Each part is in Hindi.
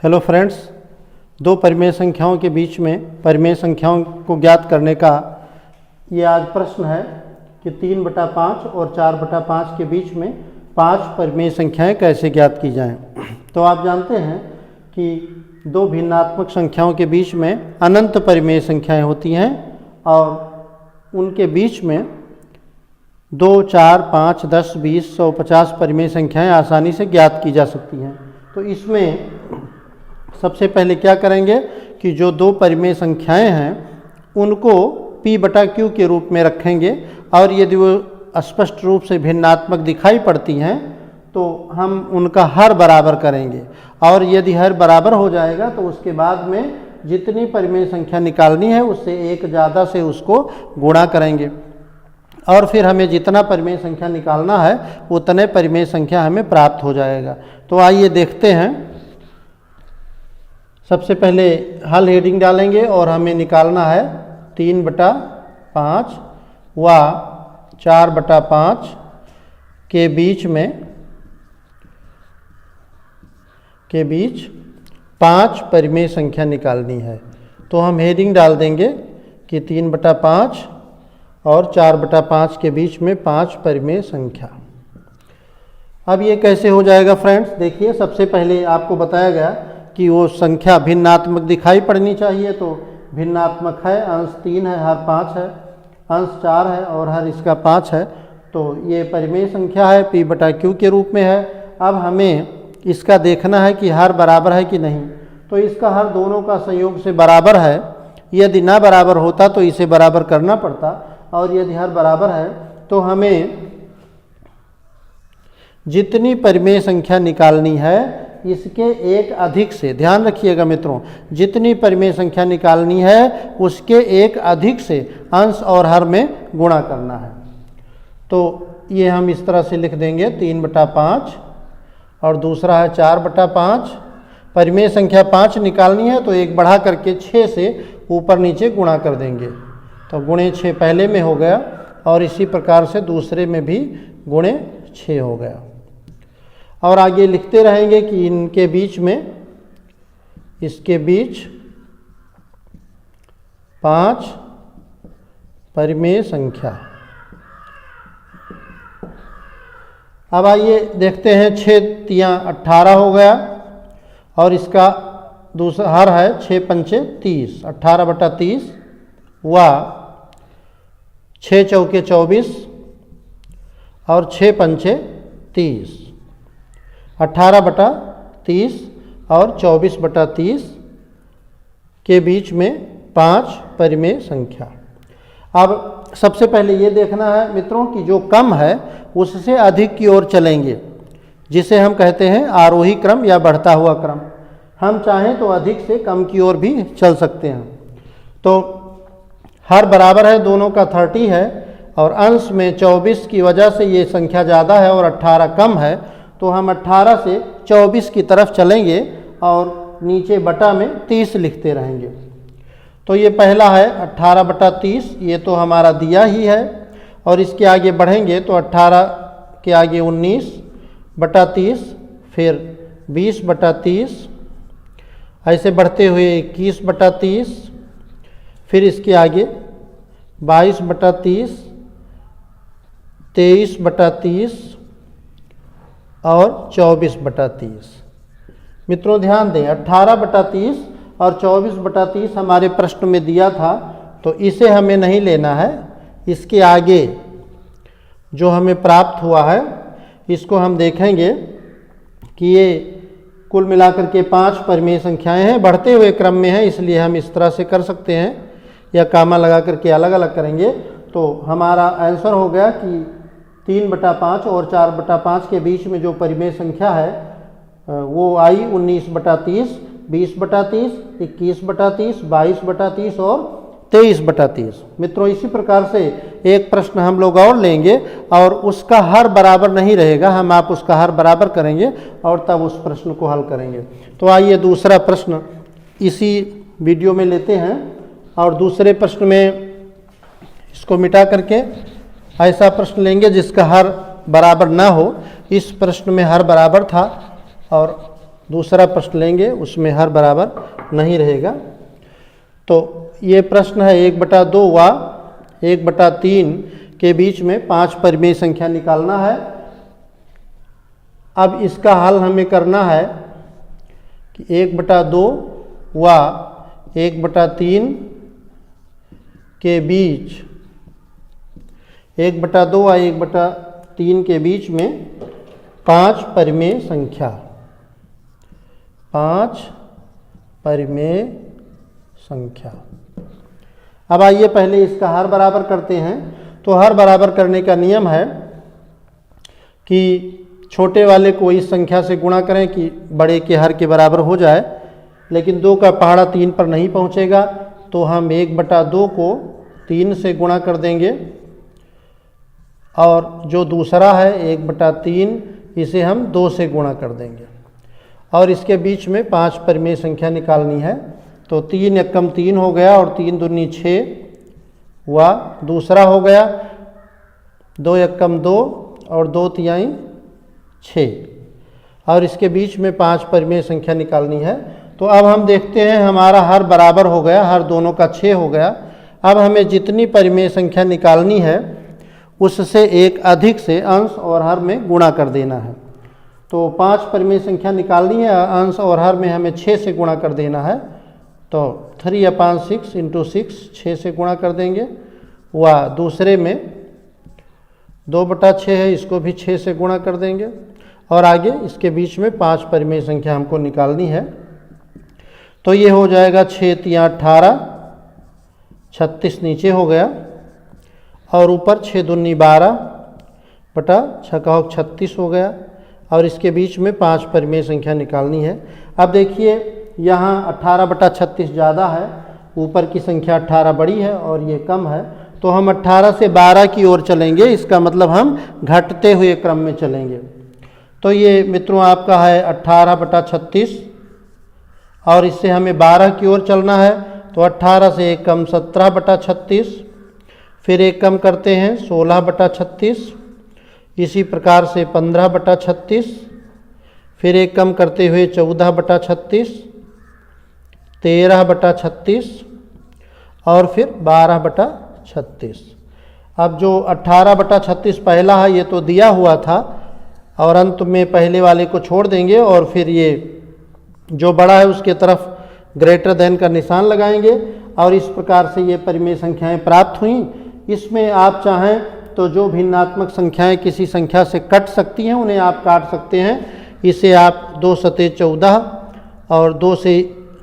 हेलो फ्रेंड्स, दो परिमेय संख्याओं के बीच में परिमेय संख्याओं को ज्ञात करने का ये आज प्रश्न है कि 3/5 और 4/5 के बीच में 5 परिमेय संख्याएं कैसे ज्ञात की जाएं। तो आप जानते हैं कि दो भिन्नात्मक संख्याओं के बीच में अनंत परिमेय संख्याएं होती हैं और उनके बीच में 2, 4, 5, 10, 20, 100, 50 परिमेय संख्याएं आसानी से ज्ञात की जा सकती हैं। तो इसमें सबसे पहले क्या करेंगे कि जो दो परिमेय संख्याएं हैं उनको P/Q के रूप में रखेंगे और यदि वो स्पष्ट रूप से भिन्नात्मक दिखाई पड़ती हैं तो हम उनका हर बराबर करेंगे और यदि हर बराबर हो जाएगा तो उसके बाद में जितनी परिमेय संख्या निकालनी है उससे एक ज़्यादा से उसको गुणा करेंगे और फिर हमें जितना परिमेय संख्या निकालना है उतने परिमेय संख्या हमें प्राप्त हो जाएगा। तो आइए देखते हैं। सबसे पहले हल हेडिंग डालेंगे और हमें निकालना है 3/5 व 4/5 के बीच 5 परिमेय संख्या निकालनी है। तो हम हेडिंग डाल देंगे कि 3/5 और 4/5 के बीच में 5 परिमेय संख्या। अब ये कैसे हो जाएगा फ्रेंड्स, देखिए सबसे पहले आपको बताया गया कि वो संख्या भिन्नात्मक दिखाई पड़नी चाहिए। तो भिन्नात्मक है, अंश 3 है, हर 5 है, अंश 4 है और हर इसका 5 है। तो ये परिमेय संख्या है, P/Q के रूप में है। अब हमें इसका देखना है कि हर बराबर है कि नहीं। तो इसका हर दोनों का संयोग से बराबर है। यदि ना बराबर होता तो इसे बराबर करना पड़ता और यदि हर बराबर है तो हमें जितनी परिमेय संख्या निकालनी है इसके एक अधिक से, ध्यान रखिएगा मित्रों, जितनी परिमेय संख्या निकालनी है उसके एक अधिक से अंश और हर में गुणा करना है। तो ये हम इस तरह से लिख देंगे 3/5 और दूसरा है 4/5। परिमेय संख्या 5 निकालनी है तो एक बढ़ा करके 6 से ऊपर नीचे गुणा कर देंगे। तो गुणे 6 पहले में हो गया और इसी प्रकार से दूसरे में भी गुणे 6 हो गया। और आगे लिखते रहेंगे कि इनके बीच में, इसके बीच 5 परिमेय संख्या। अब आइए देखते हैं 6 तियां 18 हो गया और इसका दूसरा हर है 6 पंचे 30, 18/30 व 6 चौके 24 और 6 पंचे 30, 18/30 और 24/30 के बीच में 5 परिमेय संख्या। अब सबसे पहले ये देखना है मित्रों कि जो कम है उससे अधिक की ओर चलेंगे, जिसे हम कहते हैं आरोही क्रम या बढ़ता हुआ क्रम। हम चाहें तो अधिक से कम की ओर भी चल सकते हैं। तो हर बराबर है, दोनों का 30 है और अंश में 24 की वजह से ये संख्या ज़्यादा है और 18 कम है। तो हम 18 से 24 की तरफ चलेंगे और नीचे बटा में 30 लिखते रहेंगे। तो ये पहला है 18/30, ये तो हमारा दिया ही है। और इसके आगे बढ़ेंगे तो 18 के आगे 19/30, फिर 20/30, ऐसे बढ़ते हुए 21/30, फिर इसके आगे 22/30, 23/30 और 24/30। मित्रों ध्यान दें, 18/30 और 24/30 हमारे प्रश्न में दिया था, तो इसे हमें नहीं लेना है। इसके आगे जो हमें प्राप्त हुआ है इसको हम देखेंगे कि ये कुल मिलाकर के 5 परिमेय संख्याएं हैं, बढ़ते हुए क्रम में है, इसलिए हम इस तरह से कर सकते हैं या कामा लगा करके अलग अलग करेंगे। तो हमारा आंसर हो गया कि 3/5 और 4/5 के बीच में जो परिमेय संख्या है वो आई 19/30, 20/30, 21/30, 22/30 और 23/30। मित्रों इसी प्रकार से एक प्रश्न हम लोग और लेंगे और उसका हर बराबर नहीं रहेगा, हम आप उसका हर बराबर करेंगे और तब उस प्रश्न को हल करेंगे। तो आइए दूसरा प्रश्न इसी वीडियो में लेते हैं और दूसरे प्रश्न में इसको मिटा करके ऐसा प्रश्न लेंगे जिसका हर बराबर ना हो। इस प्रश्न में हर बराबर था और दूसरा प्रश्न लेंगे, उसमें हर बराबर नहीं रहेगा। तो ये प्रश्न है 1/2 व 1/3 के बीच में 5 परिमेय संख्या निकालना है। अब इसका हल हमें करना है कि 1/2 व 1/3 के बीच 1/2 व 1/3 के बीच में 5 परिमेय संख्या, 5 परिमेय संख्या। अब आइए पहले इसका हर बराबर करते हैं। तो हर बराबर करने का नियम है कि छोटे वाले को इस संख्या से गुणा करें कि बड़े के हर के बराबर हो जाए, लेकिन 2 का पहाड़ा 3 पर नहीं पहुंचेगा, तो हम 1/2 को 3 से गुणा कर देंगे और जो दूसरा है 1/3 इसे हम 2 से गुणा कर देंगे और इसके बीच में 5 परिमेय संख्या निकालनी है। तो 3 एकम 3 हो गया और 3 दूनी 6 व दूसरा हो गया 2 एकम 2 और 2 तिहाई 6 और इसके बीच में 5 परिमेय संख्या निकालनी है। तो अब हम देखते हैं हमारा हर बराबर हो गया, हर दोनों का 6 हो गया। अब हमें जितनी परिमेय संख्या निकालनी है उससे एक अधिक से अंश और हर में गुणा कर देना है। तो 5 परिमेय संख्या निकालनी है, अंश और हर में हमें 6 से गुणा कर देना है। तो 3/6 × 6 6 से गुणा कर देंगे व दूसरे में 2/6 है, इसको भी 6 से गुणा कर देंगे और आगे इसके बीच में 5 परिमेय संख्या हमको निकालनी है। तो ये हो जाएगा 6 तिया 18, 36 नीचे हो गया और ऊपर 6 दूनी 12 बटा 6 36 हो गया और इसके बीच में 5 परिमेय संख्या निकालनी है। अब देखिए यहाँ 18/36 ज़्यादा है, ऊपर की संख्या 18 बड़ी है और ये कम है, तो हम 18 से 12 की ओर चलेंगे, इसका मतलब हम घटते हुए क्रम में चलेंगे। तो ये मित्रों आपका है 18/36 और इससे हमें 12 की ओर चलना है। तो 18 से 1 कम 17/36, फिर 1 कम करते हैं 16/36, इसी प्रकार से 15/36, फिर 1 कम करते हुए 14/36, 13/36 और फिर 12/36। अब जो 18/36 पहला है ये तो दिया हुआ था और अंत में पहले वाले को छोड़ देंगे और फिर ये जो बड़ा है उसके तरफ ग्रेटर देन का निशान लगाएंगे और इस प्रकार से ये परिमेय संख्याएं प्राप्त हुई। इसमें आप चाहें तो जो भिन्नात्मक संख्याएं किसी संख्या से कट सकती हैं उन्हें आप काट सकते हैं। इसे आप 2 सते 14 और 2 से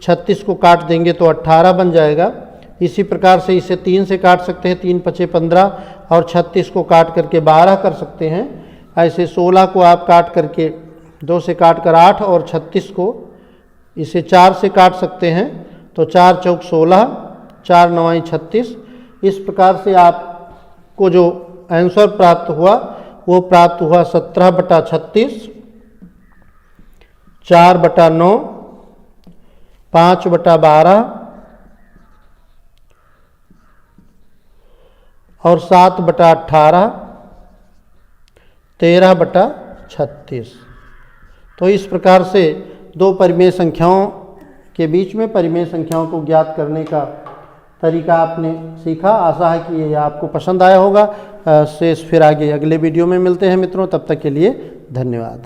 36 को काट देंगे तो 18 बन जाएगा। इसी प्रकार से इसे 3 से काट सकते हैं, 3 × 5 = 15 और 36 को काट करके 12 कर सकते हैं। ऐसे 16 को आप काट करके 2 से काट कर 8 और 36 को इसे 4 से काट सकते हैं तो 4 × 4 = 16, 4 × 9 = 36। इस प्रकार से आपको जो आंसर प्राप्त हुआ वो प्राप्त हुआ 17/36, 4/9, 5/12 और 7/18, 13/36। तो इस प्रकार से 2 परिमेय संख्याओं के बीच में परिमेय संख्याओं को ज्ञात करने का तरीका आपने सीखा। आशा है कि ये आपको पसंद आया होगा। शेष फिर आगे अगले वीडियो में मिलते हैं मित्रों, तब तक के लिए धन्यवाद।